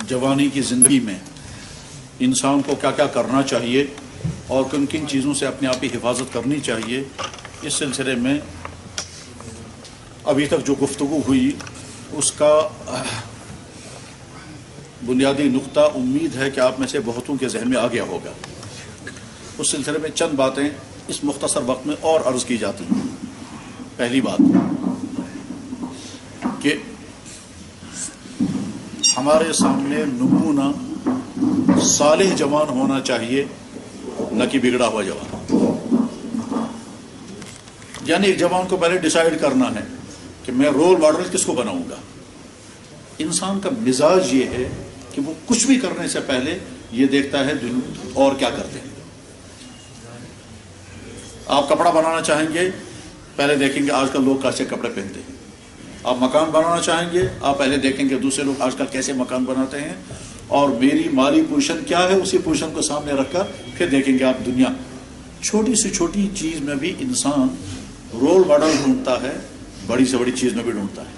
جوانی کی زندگی میں انسان کو کیا کیا کرنا چاہیے اور کن کن چیزوں سے اپنے آپ کی حفاظت کرنی چاہیے، اس سلسلے میں ابھی تک جو گفتگو ہوئی اس کا بنیادی نقطہ امید ہے کہ آپ میں سے بہتوں کے ذہن میں آ گیا ہوگا۔ اس سلسلے میں چند باتیں اس مختصر وقت میں اور عرض کی جاتی ہیں۔ پہلی بات کہ ہمارے سامنے نمونہ صالح جوان ہونا چاہیے، نہ کہ بگڑا ہوا جوان۔ یعنی ایک جوان کو پہلے ڈیسائیڈ کرنا ہے کہ میں رول ماڈل کس کو بناؤں گا۔ انسان کا مزاج یہ ہے کہ وہ کچھ بھی کرنے سے پہلے یہ دیکھتا ہے اور کیا کرتے ہیں۔ آپ کپڑا بنانا چاہیں گے، پہلے دیکھیں گے آج کل لوگ کیسے کپڑے پہنتے ہیں۔ آپ مکان بنانا چاہیں گے، آپ پہلے دیکھیں گے دوسرے لوگ آج کل کیسے مکان بناتے ہیں، اور میری مالی پوزیشن کیا ہے، اسی پوزیشن کو سامنے رکھ کر پھر دیکھیں گے آپ دنیا۔ چھوٹی سے چھوٹی چیز میں بھی انسان رول ماڈل ڈھونڈتا ہے، بڑی سے بڑی چیز میں بھی ڈھونڈتا ہے۔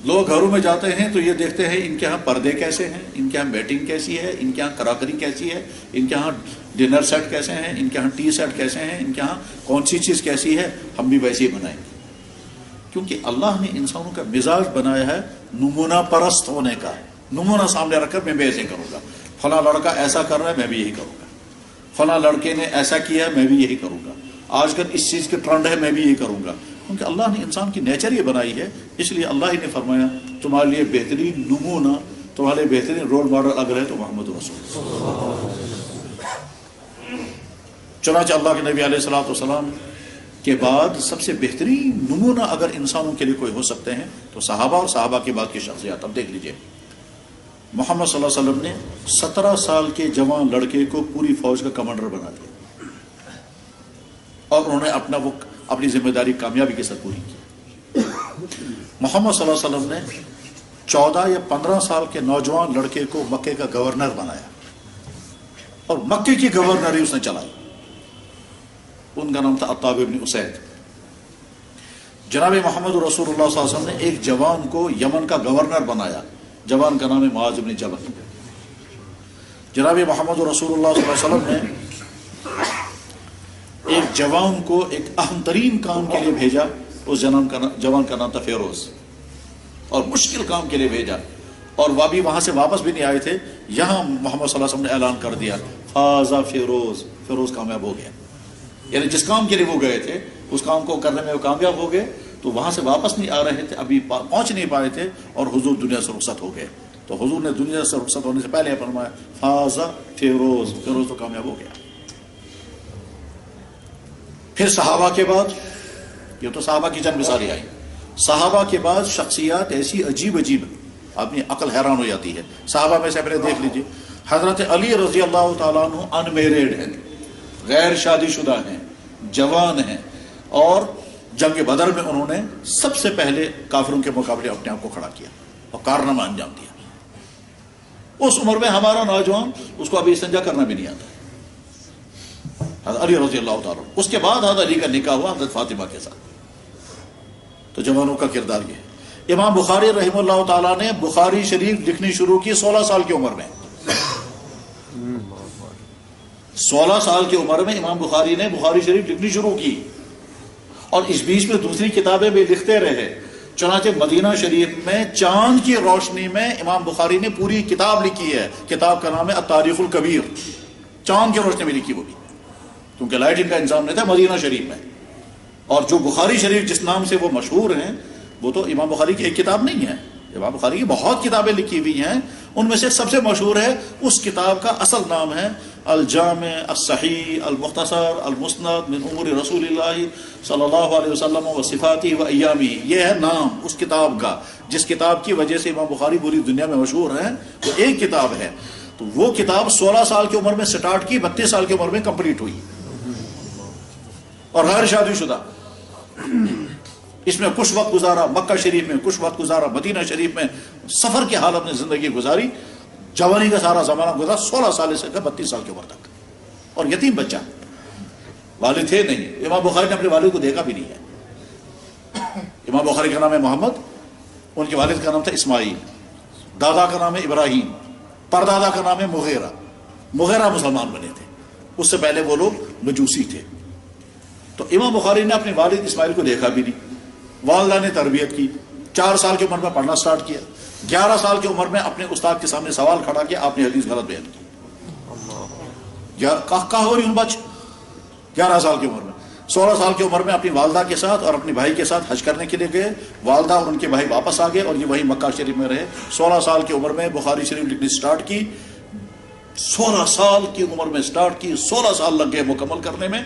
لوگ گھروں میں جاتے ہیں تو یہ دیکھتے ہیں ان کے ہاں پردے کیسے ہیں، ان کے ہاں بیٹنگ کیسی ہے، ان کے ہاں کراکری کیسی ہے، ان کے ہاں ڈنر سیٹ کیسے ہیں، ان کے ہاں ٹی سیٹ کیسے ہیں، ان کے ہاں کون سی چیز کیسی ہے، ہم بھی ویسے ہی بنائیں گے۔ کیونکہ اللہ نے انسانوں کا مزاج بنایا ہے نمونہ پرست ہونے کا۔ نمونہ سامنے رکھ کر میں بھی ایسے کروں گا، فلاں لڑکا ایسا کر رہا ہے میں بھی یہی کروں گا، فلاں لڑکے نے ایسا کیا ہے میں بھی یہی کروں گا، آج کل اس چیز کی ٹرینڈ ہے میں بھی یہی کروں گا۔ کیونکہ اللہ نے انسان کی نیچر یہ بنائی ہے، اس لیے اللہ ہی نے فرمایا تمہارے لیے بہترین نمونہ، تمہارے بہترین رول ماڈل اگر ہے تو محمد رسول۔ چنانچہ اللہ کے نبی علیہ الصلوۃ والسلام کے بعد سب سے بہترین نمونہ اگر انسانوں کے لیے کوئی ہو سکتے ہیں تو صحابہ، اور صحابہ کے بعد کی شخصیات۔ اب دیکھ لیجئے، محمد صلی اللہ علیہ وسلم نے 17 سال کے جوان لڑکے کو پوری فوج کا کمانڈر بنا دیا، اور انہوں نے اپنی ذمہ داری کامیابی کے ساتھ پوری کی۔ محمد صلی اللہ علیہ وسلم نے 14 یا 15 سال کے نوجوان لڑکے کو مکے کا گورنر بنایا، اور مکے کی گورنری اس نے چلائی۔ ان کا نام تھا عطاب بن اسید۔ جناب محمد رسول اللہ صلی اللہ علیہ وسلم نے ایک جوان کو یمن کا گورنر بنایا، جوان کا نام ہے معاذ بن جبل۔ جناب محمد رسول اللہ صلی اللہ علیہ وسلم نے ایک جوان کو ایک اہم ترین کام کے لیے بھیجا، اس جوان کا نام تھا فیروز، اور مشکل کام کے لیے بھیجا، اور وہ بھی وہاں سے واپس بھی نہیں آئے تھے۔ یہاں محمد صلی اللہ علیہ وسلم نے اعلان کر دیا فازا فیروز، فیروز کامیاب ہو گیا۔ یعنی جس کام کے لیے وہ گئے تھے اس کام کو کرنے میں وہ کامیاب ہو گئے، تو وہاں سے واپس نہیں آ رہے تھے، ابھی پہنچ نہیں پائے تھے، اور حضور دنیا سے رخصت ہو گئے۔ تو حضور نے دنیا سے رخصت ہونے سے پہلے فرمایا فازا فیروز، فیروز تو کامیاب ہو گیا۔ پھر صحابہ کے بعد، یہ تو صحابہ کی چند مثالیں آئی، صحابہ کے بعد شخصیات ایسی عجیب عجیب اپنی عقل حیران ہو جاتی ہے۔ صحابہ میں سے پہلے دیکھ لیجیے، حضرت علی رضی اللہ تعالیٰ عنہ ان میریڈ ہیں، غیر شادی شدہ ہیں، جوان ہیں، اور جنگ بدر میں انہوں نے سب سے پہلے کافروں کے مقابلے اپنے آپ کو کھڑا کیا اور کارنامہ انجام دیا۔ اس عمر میں ہمارا نوجوان، اس کو ابھی استنجا کرنا بھی نہیں آتا، حضرت علی رضی اللہ تعالیٰ۔ اس کے بعد حضرت علی کا نکاح ہوا حضرت فاطمہ کے ساتھ۔ تو جوانوں کا کردار یہ ہے۔ امام بخاری رحمہ اللہ تعالیٰ نے بخاری شریف لکھنی شروع کی 16 سال کی عمر میں۔ 16 سال کی عمر میں امام بخاری نے بخاری شریف لکھنی شروع کی، اور اس بیچ میں دوسری کتابیں بھی لکھتے رہے۔ چنانچہ مدینہ شریف میں چاند کی روشنی میں امام بخاری نے پوری کتاب لکھی ہے، کتاب کا نام ہے التاریخ الکبیر۔ چاند کی روشنی میں لکھی وہ بھی، کیونکہ لائٹنگ کا انتظام نہیں تھا مدینہ شریف میں۔ اور جو بخاری شریف جس نام سے وہ مشہور ہیں، وہ تو امام بخاری کی ایک کتاب نہیں ہے، امام بخاری کی بہت کتابیں لکھی ہوئی ہیں، ان میں سے سب سے مشہور ہے، اس کتاب کا اصل نام ہے الجامع الصحیح المختصر المسند من امور رسول اللہ صلی اللہ علیہ وسلم و صفاتی و ایامی۔ یہ ہے نام اس کتاب کا، جس کتاب کی وجہ سے امام بخاری پوری دنیا میں مشہور ہیں، وہ ایک کتاب ہے۔ تو وہ کتاب 16 سال کی عمر میں سٹارٹ کی، 32 سال کی عمر میں کمپلیٹ ہوئی، اور غیر شادی شدہ۔ اس میں کچھ وقت گزارا مکہ شریف میں، کچھ وقت گزارا مدینہ شریف میں، سفر کی حالت میں زندگی گزاری، جوانی کا سارا زمانہ گزارا 16 سال سے 32 سال کی عمر تک، اور یتیم بچہ، والد تھے نہیں۔ امام بخاری نے اپنے والد کو دیکھا بھی نہیں ہے۔ امام بخاری کا نام ہے محمد، ان کے والد کا نام تھا اسماعیل، دادا کا نام ہے ابراہیم، پردادا کا نام ہے مغیرہ۔ مغیرہ مسلمان بنے تھے، اس سے پہلے وہ لوگ مجوسی تھے۔ تو امام بخاری نے اپنے والد اسماعیل کو دیکھا بھی نہیں، والدہ نے تربیت کی، 4 سال کی عمر میں پڑھنا سٹارٹ کیا، 11 سال کی عمر میں اپنے استاد کے سامنے سوال کھڑا کیا، آپ نے حدیث غلط بیان کی۔ کہاں ہو رہی ہوں بچ 11 سال کی عمر میں، 16 سال کی عمر میں اپنی والدہ کے ساتھ اور اپنے بھائی کے ساتھ حج کرنے کے لیے گئے، والدہ اور ان کے بھائی واپس آ گئے اور یہ وہی مکہ شریف میں رہے۔ 16 سال کی عمر میں بخاری شریف لکھنی سٹارٹ کی، 16 سال کی عمر میں سٹارٹ کی، 16 سال لگ گئے مکمل کرنے میں،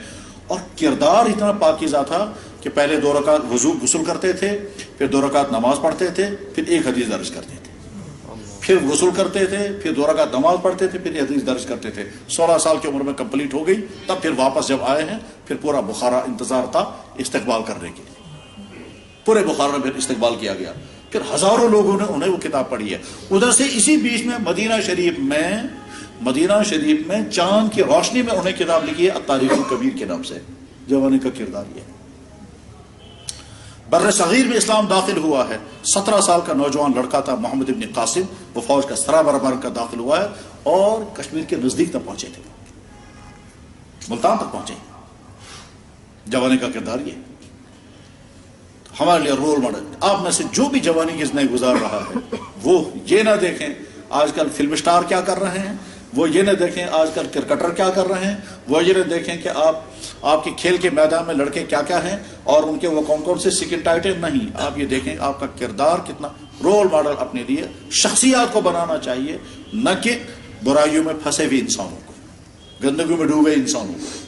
اور کردار اتنا پاکیزہ تھا کہ پہلے 2 رکعت غسل کرتے تھے، پھر 2 رکعت نماز پڑھتے تھے، پھر 1 حدیث درج کرتے تھے، پھر غسل کرتے تھے، پھر 2 رکعت نماز پڑھتے تھے، پھر حدیث درج کرتے تھے۔ 16 سال کی عمر میں کمپلیٹ ہو گئی، تب پھر واپس جب آئے ہیں پھر پورا بخارا انتظار تھا استقبال کرنے کے لیے، پورے بخارا میں پھر استقبال کیا گیا، پھر ہزاروں لوگوں نے انہیں وہ کتاب پڑھی ہے۔ ادھر سے اسی بیچ میں مدینہ شریف میں چاند کی روشنی میں انہیں کتاب لکھی ہے التاریخ الکبیر کے نام سے، جوانی کا کردار یہ ہے۔ بر صغیر میں اسلام داخل ہوا ہے، 17 سال کا نوجوان لڑکا تھا محمد ابن قاسم، وہ فوج کا سربراہ کا داخل ہوا ہے اور کشمیر کے نزدیک تک پہنچے تھے، ملتان تک پہنچے۔ جوانی کا کردار یہ ہمارے لیے رول ماڈل۔ آپ میں سے جو بھی جوانی کی زندگی گزار رہا ہے وہ یہ نہ دیکھیں آج کل فلم اسٹار کیا کر رہے ہیں، وہ یہ نہ دیکھیں آج کل کرکٹر کیا کر رہے ہیں، وہ یہ نہ دیکھیں کہ آپ کے کھیل کے میدان میں لڑکے کیا کیا ہیں اور ان کے وہ کون سے سیکنڈ ٹائٹل نہیں، آپ یہ دیکھیں آپ کا کردار کتنا رول ماڈل اپنے لیے شخصیات کو بنانا چاہیے، نہ کہ برائیوں میں پھنسے ہوئے انسانوں کو، گندگی میں ڈوبے انسانوں کو۔